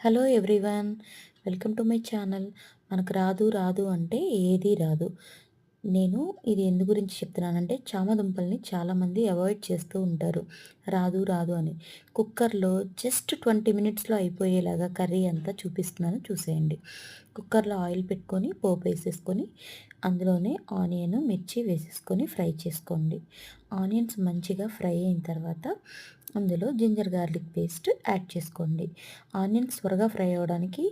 Hello everyone, welcome to my channel. మనకు రాదు రాదు అంటే ఏదీ రాదు. నేను ఇది ఎందు గురించి చెప్తున్నానంటే చామదుంపల్ని చాలామంది అవాయిడ్ చేస్తూ ఉంటారు. రాదు రాదు అని. కుక్కర్లో జస్ట్ 20 మినిట్స్లో అయిపోయేలాగా కర్రీ అంతా చూపిస్తున్నాను, చూసేయండి. కుక్కర్లో ఆయిల్ పెట్టుకొని పోపు వేసేసుకొని అందులోనే ఆనియన్ మిర్చి వేసేసుకొని ఫ్రై చేసుకోండి. ఆనియన్స్ మంచిగా ఫ్రై అయిన తర్వాత అందులో జింజర్ గార్లిక్ పేస్ట్ యాడ్ చేసుకోండి. ఆనియన్స్ త్వరగా ఫ్రై అవ్వడానికి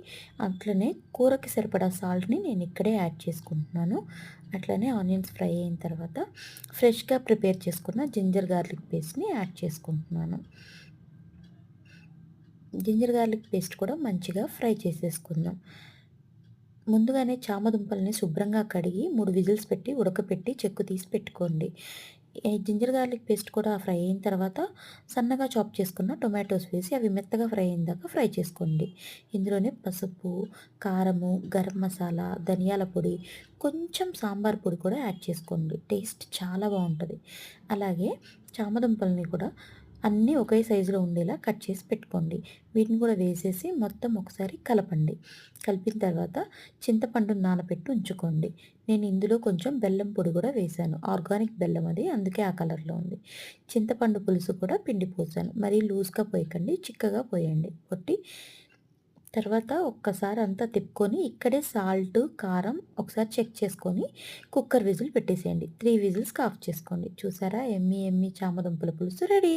అట్లనే కూరకి సరిపడా సాల్ట్ని నేను ఇక్కడే యాడ్ చేసుకుంటున్నాను. అట్లనే ఆనియన్స్ ఫ్రై అయిన తర్వాత ఫ్రెష్గా ప్రిపేర్ చేసుకున్న జింజర్ గార్లిక్ పేస్ట్ని యాడ్ చేసుకుంటున్నాను. జింజర్ గార్లిక్ పేస్ట్ కూడా మంచిగా ఫ్రై చేసేసుకుందాం. ముందుగానే చామదుంపల్ని శుభ్రంగా కడిగి 3 విజిల్స్ పెట్టి ఉడకపెట్టి చెక్కు తీసి పెట్టుకోండి. ఈ జింజర్ గార్లిక్ పేస్ట్ కూడా ఫ్రై అయిన తర్వాత సన్నగా చాప్ చేసుకున్న టొమాటోస్ వేసి అవి మెత్తగా ఫ్రై అయిన దాకా ఫ్రై చేసుకోండి. ఇందులోనే పసుపు, కారము, గరం మసాలా, ధనియాల పొడి, కొంచెం సాంబార్ పొడి కూడా యాడ్ చేసుకోండి. టేస్ట్ చాలా బాగుంటుంది. అలాగే చామదుంపల్ని కూడా అన్నీ ఒకే సైజులో ఉండేలా కట్ చేసి పెట్టుకోండి. వీటిని కూడా వేసేసి మొత్తం ఒకసారి కలపండి. కలిపిన తర్వాత చింతపండుని నానబెట్టి ఉంచుకోండి. నేను ఇందులో కొంచెం బెల్లం పొడి కూడా వేశాను. ఆర్గానిక్ బెల్లం అది, అందుకే ఆ కలర్లో ఉంది. చింతపండు పులుసు కూడా పిండి పోసాను. మరీ లూజ్గా పోయకండి, చిక్కగా పోయండి. కొట్టి తర్వాత ఒక్కసారి అంతా తిప్పుకొని ఇక్కడే సాల్ట్, కారం ఒకసారి చెక్ చేసుకొని కుక్కర్ విజిల్ పెట్టేసేయండి. 3 విజిల్స్‌కి ఆఫ్ చేసుకోండి. చూసారా, ఎమ్మీ ఎమ్మీ చామదుంపల పులుసు రెడీ.